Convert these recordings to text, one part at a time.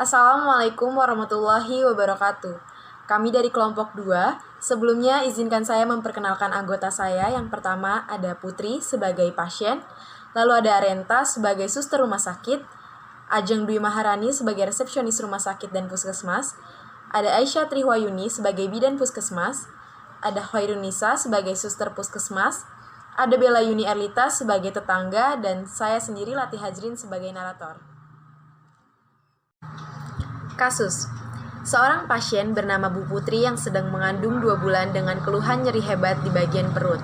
Assalamualaikum warahmatullahi wabarakatuh. Kami dari kelompok 2, sebelumnya izinkan saya memperkenalkan anggota saya. Yang pertama ada Putri sebagai pasien, lalu ada Arenta sebagai suster rumah sakit, Ajeng Dwi Maharani sebagai resepsionis rumah sakit dan puskesmas, ada Aisyah Trihwayuni sebagai bidan puskesmas, ada Khairunisa sebagai suster puskesmas, ada Bella Yuni Erlita sebagai tetangga, dan saya sendiri Lati Hajrin sebagai narator. Kasus: seorang pasien bernama Bu Putri yang sedang mengandung 2 bulan dengan keluhan nyeri hebat di bagian perut.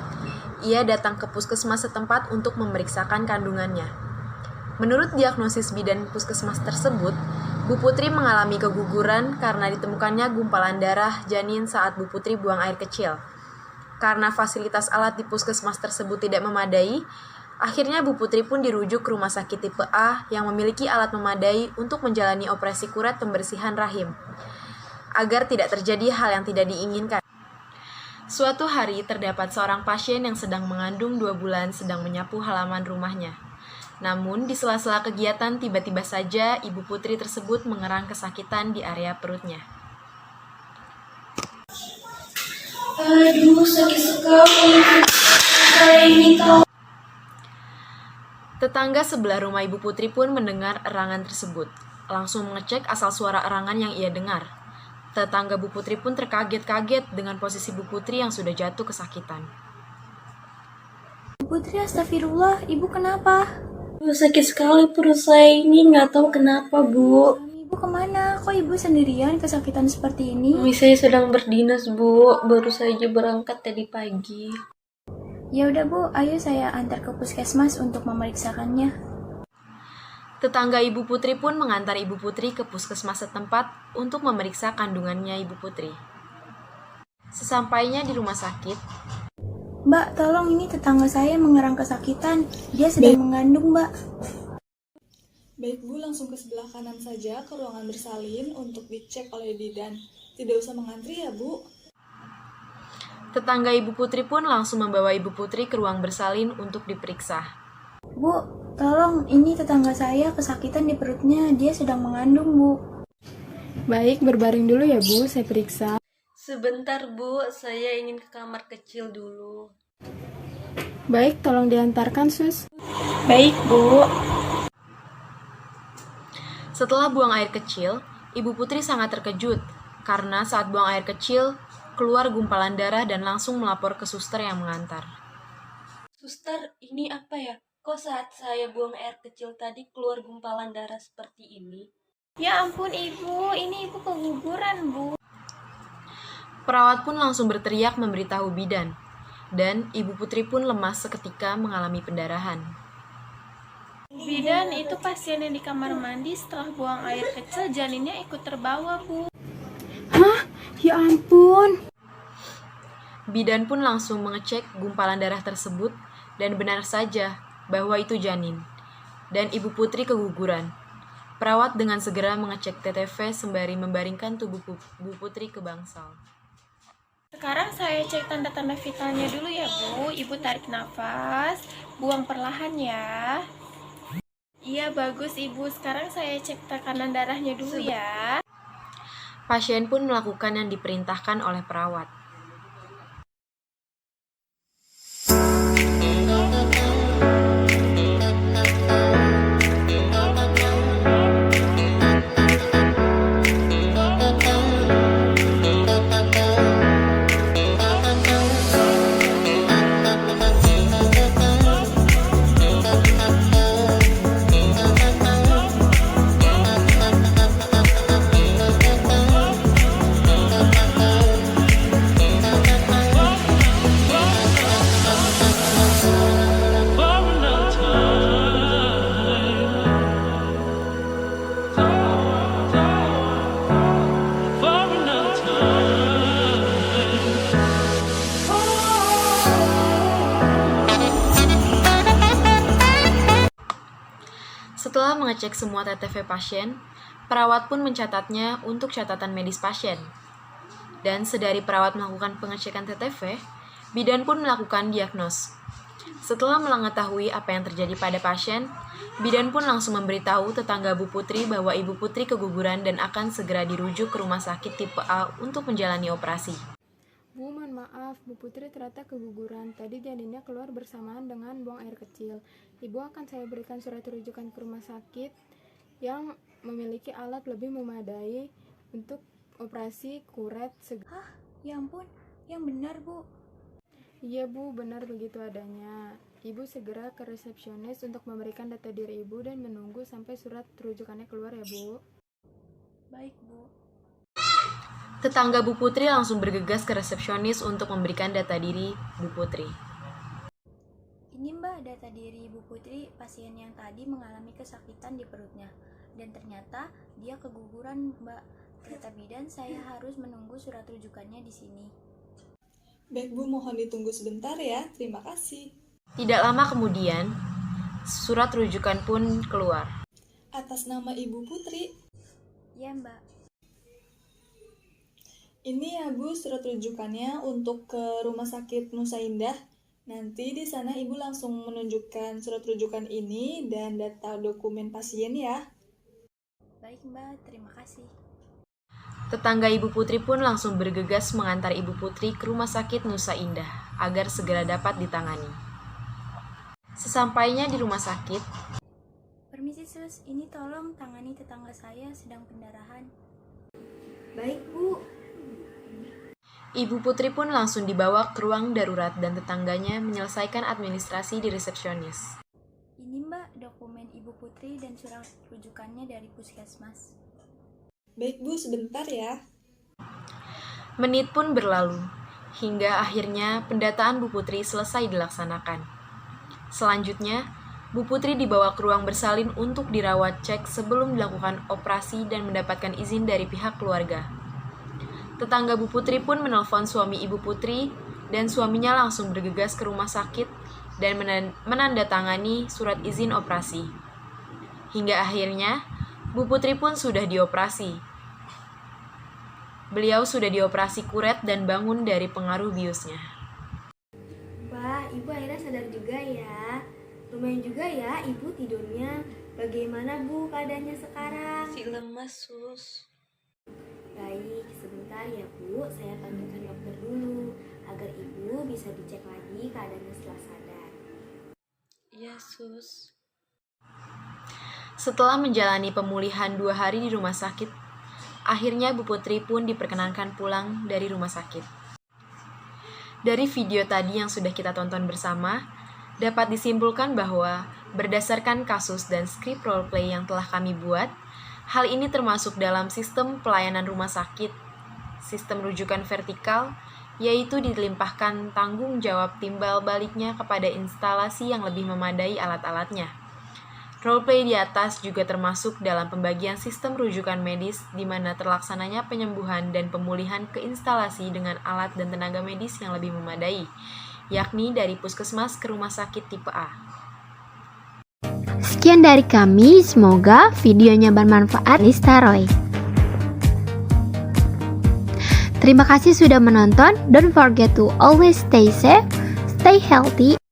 Ia datang ke puskesmas setempat untuk memeriksakan kandungannya. Menurut diagnosis bidan puskesmas tersebut, Bu Putri mengalami keguguran karena ditemukannya gumpalan darah janin saat Bu Putri buang air kecil. Karena fasilitas alat di puskesmas tersebut tidak memadai, akhirnya Bu Putri pun dirujuk ke rumah sakit tipe A yang memiliki alat memadai untuk menjalani operasi kuret pembersihan rahim, agar tidak terjadi hal yang tidak diinginkan. Suatu hari terdapat seorang pasien yang sedang mengandung 2 bulan sedang menyapu halaman rumahnya. Namun di sela-sela kegiatan tiba-tiba saja Ibu Putri tersebut mengerang kesakitan di area perutnya. Aduh, sakit sekali. Saya ini tahu. Tetangga sebelah rumah Ibu Putri pun mendengar erangan tersebut. Langsung mengecek asal suara erangan yang ia dengar. Tetangga Bu Putri pun terkaget-kaget dengan posisi Bu Putri yang sudah jatuh kesakitan. Bu Putri, astagfirullah, Ibu kenapa? Sakit sekali perut saya ini, nggak tahu kenapa, Bu. Ibu kemana? Kok Ibu sendirian kesakitan seperti ini? Saya sedang berdinas, Bu. Baru saja berangkat tadi pagi. Ya udah Bu, ayo saya antar ke puskesmas untuk memeriksakannya. Tetangga Ibu Putri pun mengantar Ibu Putri ke puskesmas setempat untuk memeriksa kandungannya Ibu Putri. Sesampainya di rumah sakit, Mbak, tolong, ini tetangga saya mengerang kesakitan. Dia sedang mengandung, Mbak. Baik Bu, langsung ke sebelah kanan saja ke ruangan bersalin untuk dicek oleh bidan. Tidak usah mengantri ya Bu. tetangga Ibu Putri pun langsung membawa Ibu Putri ke ruang bersalin untuk diperiksa. Bu, tolong, ini tetangga saya kesakitan di perutnya. Dia sedang mengandung, Bu. Baik, berbaring dulu ya Bu, saya periksa. Sebentar, Bu. Saya ingin ke kamar kecil dulu. Baik, tolong diantarkan, Sus. Baik, Bu. Setelah buang air kecil, Ibu Putri sangat terkejut karena saat buang air kecil, keluar gumpalan darah dan langsung melapor ke suster yang mengantar. Suster, ini apa ya? Kok saat saya buang air kecil tadi keluar gumpalan darah seperti ini? Ya ampun Ibu, ini Ibu keguguran, Bu. Perawat pun langsung berteriak memberitahu bidan, dan Ibu Putri pun lemas seketika mengalami pendarahan. Bidan, itu pasien yang di kamar mandi setelah buang air kecil janinnya ikut terbawa, Bu. Hah? Ya ampun. Bidan pun langsung mengecek gumpalan darah tersebut dan benar saja bahwa itu janin. Dan Ibu Putri keguguran. Perawat dengan segera mengecek TTV sembari membaringkan tubuh Bu Putri ke bangsal. Sekarang saya cek tanda-tanda vitalnya dulu ya, Bu. Ibu tarik nafas, buang perlahan ya. Iya, bagus Ibu. Sekarang saya cek tekanan darahnya dulu ya. Pasien pun melakukan yang diperintahkan oleh perawat. Setelah mengecek semua TTV pasien, perawat pun mencatatnya untuk catatan medis pasien. Dan sedari perawat melakukan pengecekan TTV, bidan pun melakukan diagnos. Setelah mengetahui apa yang terjadi pada pasien, Bidan pun langsung memberitahu tetangga Bu Putri bahwa Ibu Putri keguguran dan akan segera dirujuk ke rumah sakit tipe A untuk menjalani operasi. Bu, mohon maaf, Bu Putri ternyata keguguran. Tadi janinnya keluar bersamaan dengan buang air kecil. Ibu akan saya berikan surat rujukan ke rumah sakit yang memiliki alat lebih memadai untuk operasi kuret segera. Hah? Ya ampun, yang benar, Bu. Iya Bu, benar begitu adanya. Ibu segera ke resepsionis untuk memberikan data diri Ibu dan menunggu sampai surat rujukannya keluar ya Bu. Baik, Bu. Tetangga Bu Putri langsung bergegas ke resepsionis untuk memberikan data diri Bu Putri. Ini Mbak data diri Ibu Putri, pasien yang tadi mengalami kesakitan di perutnya. Dan ternyata dia keguguran Mbak. Kata bidan saya harus menunggu surat rujukannya di sini. Baik Bu, mohon ditunggu sebentar ya. Terima kasih. Tidak lama kemudian, surat rujukan pun keluar. Atas nama Ibu Putri, Ya Mbak. ini ya Bu surat rujukannya untuk ke Rumah Sakit Nusa Indah. Nanti di sana Ibu langsung menunjukkan surat rujukan ini dan data dokumen pasien ya. Baik Mbak, terima kasih. Tetangga Ibu Putri pun langsung bergegas mengantar Ibu Putri ke Rumah Sakit Nusa Indah agar segera dapat ditangani. Sesampainya di rumah sakit, Permisi Sus, ini tolong tangani tetangga saya sedang pendarahan. Baik Bu. Ibu Putri pun langsung dibawa ke ruang darurat dan tetangganya menyelesaikan administrasi di resepsionis. Ini Mbak dokumen Ibu Putri dan surat rujukannya dari puskesmas. Baik Bu, sebentar ya. Menit pun berlalu, hingga akhirnya pendataan Bu Putri selesai dilaksanakan. Selanjutnya, Bu Putri dibawa ke ruang bersalin untuk dirawat cek sebelum dilakukan operasi dan mendapatkan izin dari pihak keluarga. Tetangga Bu Putri pun menelpon suami Ibu Putri dan suaminya langsung bergegas ke rumah sakit dan menandatangani surat izin operasi. Hingga akhirnya, Bu Putri pun sudah dioperasi. Beliau sudah dioperasi kuret dan bangun dari pengaruh biusnya. Wah, Ibu akhirnya sadar juga ya. Lumayan juga ya Ibu tidurnya. Bagaimana Bu keadaannya sekarang? Si lemas, Sus. Baik, sebentar ya Bu. Saya panggilkan dokter dulu agar Ibu bisa dicek lagi keadaannya setelah sadar. Iya, Sus. Setelah menjalani pemulihan 2 hari di rumah sakit, akhirnya Bu Putri pun diperkenankan pulang dari rumah sakit. Dari video tadi yang sudah kita tonton bersama, dapat disimpulkan bahwa berdasarkan kasus dan skrip roleplay yang telah kami buat, hal ini termasuk dalam sistem pelayanan rumah sakit, sistem rujukan vertikal, yaitu dilimpahkan tanggung jawab timbal baliknya kepada instalasi yang lebih memadai alat-alatnya. Roleplay di atas juga termasuk dalam pembagian sistem rujukan medis di mana terlaksananya penyembuhan dan pemulihan ke instalasi dengan alat dan tenaga medis yang lebih memadai, yakni dari puskesmas ke rumah sakit tipe A. Sekian dari kami, semoga videonya bermanfaat. Lista Roy. Terima kasih sudah menonton. Don't forget to always stay safe, stay healthy.